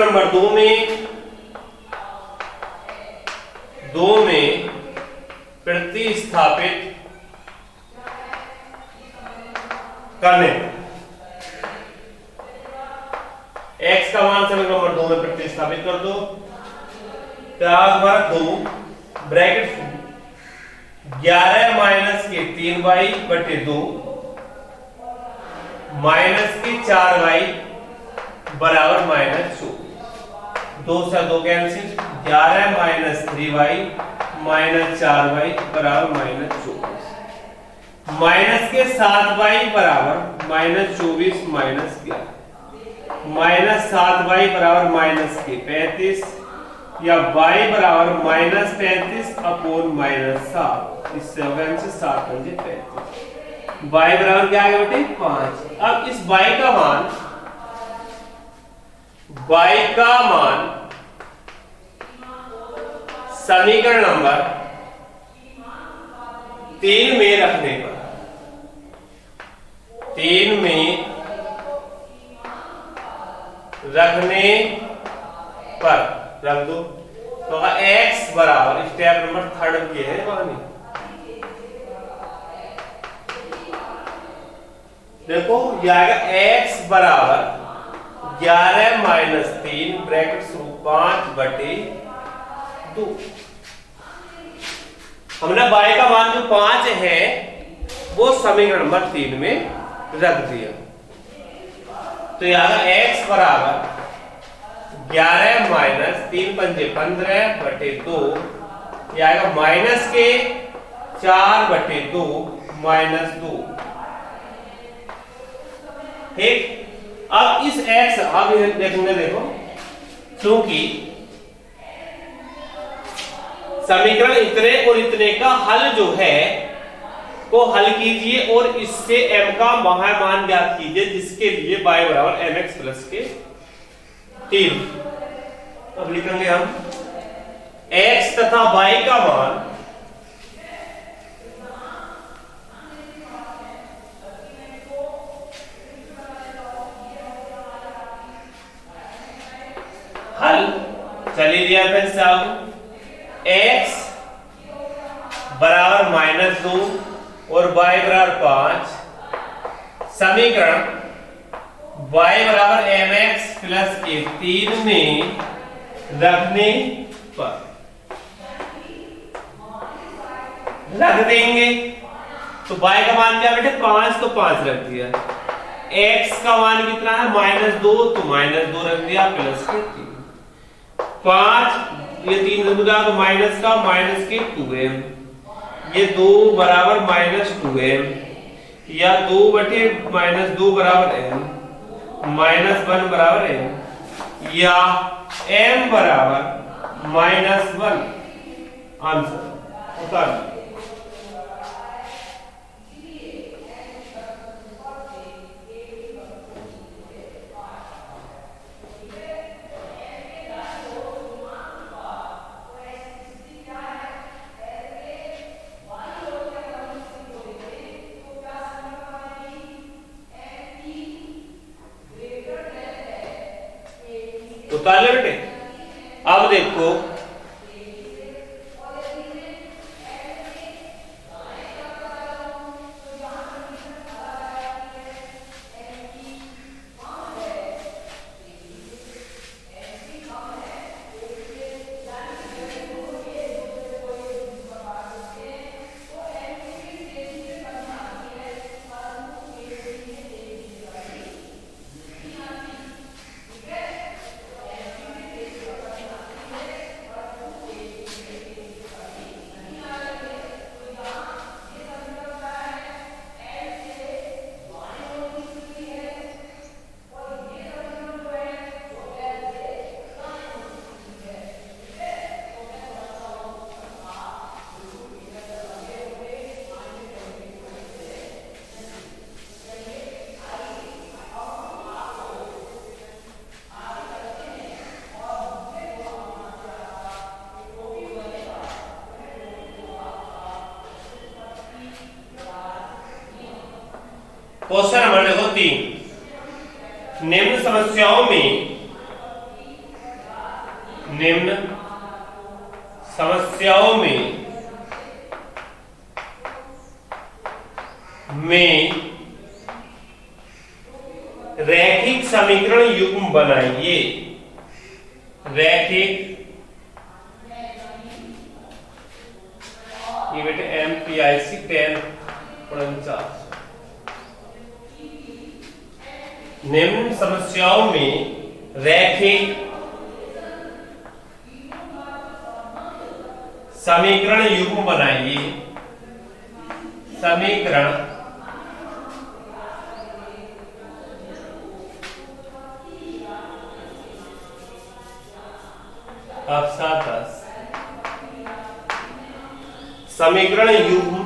Number दो में प्रतिस्थापित करने x का मान समीकरण नंबर 2 में प्रतिस्थापित कर दो। तो 2 ब्रैकेट 11 माइनस के 3y बटे 2 माइनस के 4y बराबर -2। 2 से 2 cancel, 11 minus 3y minus 4y बराबर -24। माइनस के 7y बराबर -24 माइनस 11 माइनस 7y बराबर माइनस के 35 या y बराबर -35 अपॉन -7। इससे होगा हमसे 7 पंजे 35। y बराबर क्या आ गया बेटे 5। अब इस y का मान समीकरण नंबर 3 में रखने पर 3 में रखने पर रख दो। तो x बराबर स्टेप नंबर 3 ये है वानी। देखो यह आएगा x बराबर 11 माइनस 3 ब्रैकेट शुरू 5 बटे 2। हमने y का मान जो 5 है वो समीकरण नंबर 3 में रख दिया। तो यहाँ x बराबर 11 माइनस 3 पंजे 15 बटे 2 यह आएगा माइनस के 4 बटे 2 -2। ठीक। अब इस x अब देखेंगे, देखो क्योंकि समीकरण इतने और इतने का हल जो है को हल कीजिए और इससे m का मान ज्ञात कीजिए जिसके लिए y बराबर mx प्लस के 3। अब लिखेंगे हम x तथा y का मान हल चलिए दिया फिर से x बराबर -2 और y बराबर 5 समीकरण y बराबर mx प्लस के 3 में रखने पर रख देंगे। तो y का मान क्या बेटे 5, तो 5 रख दिया। x का मान कितना है -2, तो -2 रख दिया प्लस के 3। 5 ये 3 दूना तो माइनस का माइनस के 2m, ये 2 बराबर -2m या 2 बटे -2 बराबर m -1 बराबर m या m बराबर -1। आंसर उतार उतार ले बेटे। अब देखो क्वेश्चन नंबर देखो 3। निम्न समस्याओं में निम्न समस्याओं में रैखिक समीकरण युग्म बनाइए। रैखिक, ये बेटे MPIC 1049। निम्न समस्याओं में रैखिक समीकरण युग्म बनाइए। समीकरण अवसाद 10। समीकरण युग्म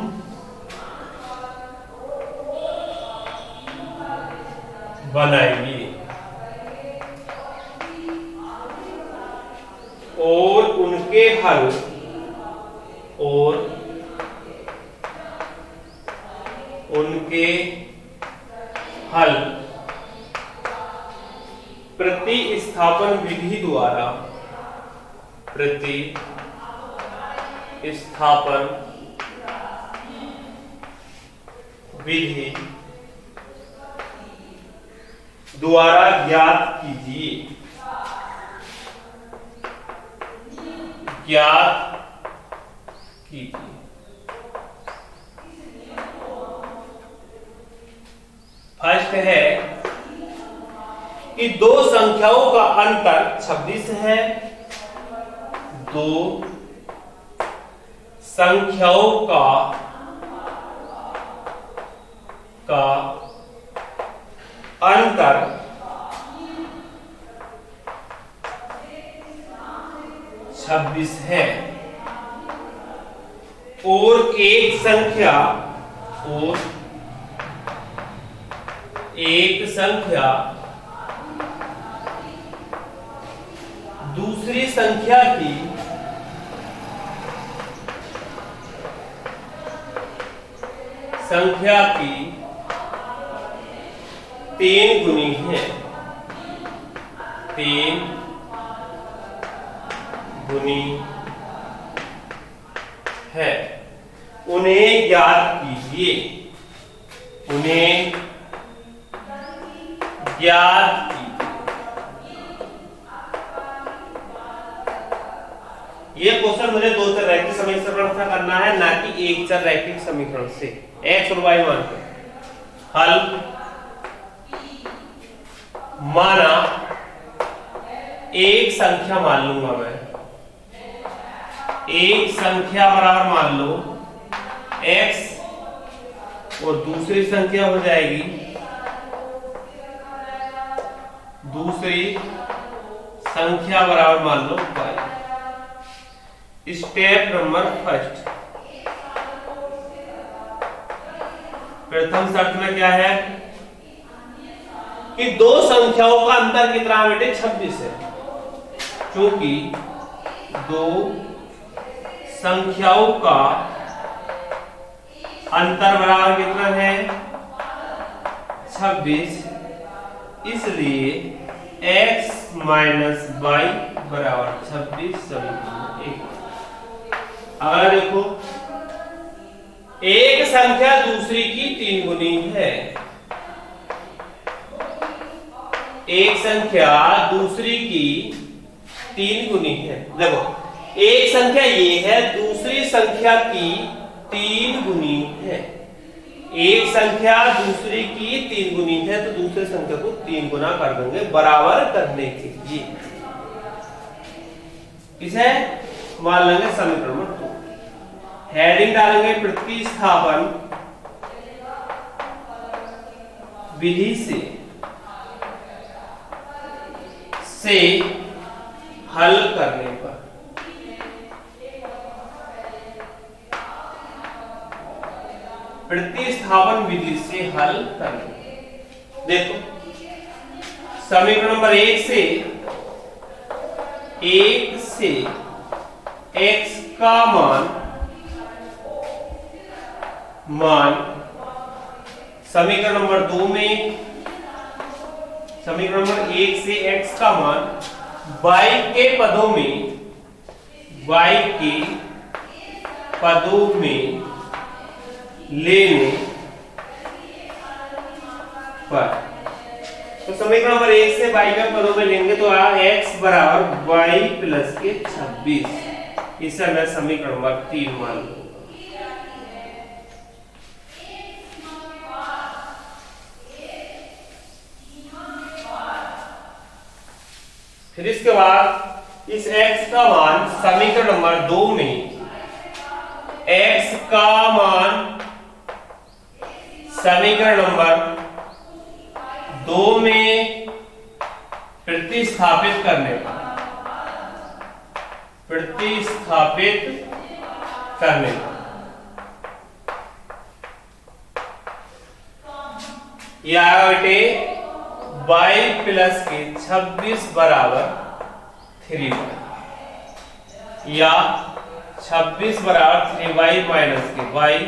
बनाइए और उनके हल प्रतिस्थापन विधि द्वारा ज्ञात कीजिए। फर्स्ट है कि दो संख्याओं का अंतर 26 है। दो संख्याओं का अंतर 26 है और एक संख्या दूसरी संख्या की तीन गुनी है। उन्हें ज्ञात कीजिए। ये क्वेश्चन मुझे दो चर रैखिक समीकरण से करना है, ना कि एक चर रैखिक समीकरण से। x और y मानकर हल माना एक संख्या मान लूंगा मैं। एक संख्या बराबर मान लो x और दूसरी संख्या हो जाएगी बराबर मान लो y। स्टेप नंबर फर्स्ट, प्रथम शर्त में क्या है कि दो संख्याओं का अंतर कितना है बेटे? 26 है। क्योंकि दो संख्याओं का अंतर बराबर कितना है? 26, इसलिए x माइनस y बराबर 26 समीकरण 1। अगर देखो एक संख्या दूसरी की 3 गुनी है। एक संख्या दूसरी की 3 गुनी है। देखो एक संख्या ये है, दूसरी संख्या की 3 गुनी है। एक संख्या दूसरी की 3 गुनी है तो दूसरी संख्या को 3 गुना कर देंगे बराबर करने के लिए। इसे मान लेंगे समीकरण नंबर 2। हेडिंग डालेंगे प्रतिस्थापन विधि से हल करने पर प्रतिस्थापन विधि से हल करने। देखो समीकरण नंबर 1 से x का मान समीकरण नंबर 2 में, समीकरण नंबर 1 से x का मान y के पदों में लेने पर, तो समीकरण नंबर 1 से y के पदों में लेंगे तो x बराबर y प्लस के 26, इसे मैं समीकरण नंबर 3 मान लूंगा। फिर इसके बाद इस x का मान समीकरण नंबर 2 में, x का मान समीकरण नंबर 2 में प्रतिस्थापित करने पर, या बेटे y प्लस के 26 बराबर 3y, या 26 बराबर 3y माइनस के y,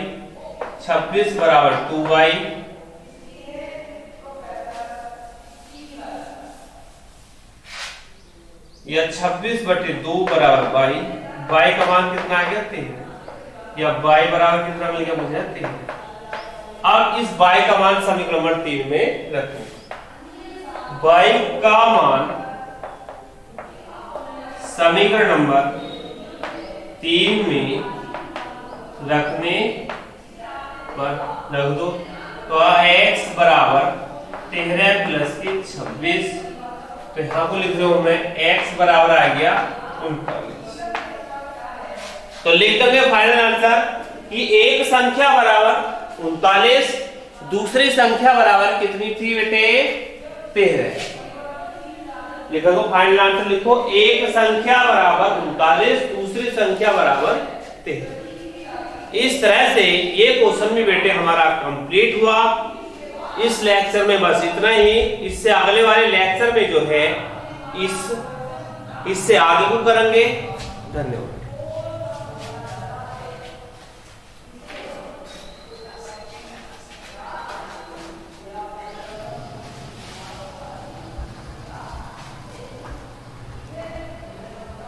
26 बराबर 2y, या 26/2 बराबर y का मान कितना आ गया 3, या y बराबर कितना मिल गया मुझे 3। अब इस y का मान समीकरण नंबर 3 में रखें। y का मान समीकरण नंबर 3 में रखने पर रख दो, तो x बराबर 13 प्लस के 26, तो यहां को लिख रहा हूं मैं x बराबर आ गया 39। तो लिख देंगे फाइनल आंसर कि एक संख्या बराबर 39, दूसरी संख्या बराबर कितनी थी बेटे 13। लिखो फाइनल आंसर लिखो, एक संख्या बराबर 39, दूसरी संख्या बराबर 13। इस तरह से ये क्वेश्चन भी बेटे हमारा कंप्लीट हुआ। इस लेक्चर में बस इतना ही। इससे अगले वाले लेक्चर में जो है इससे आगे को करेंगे। धन्यवाद।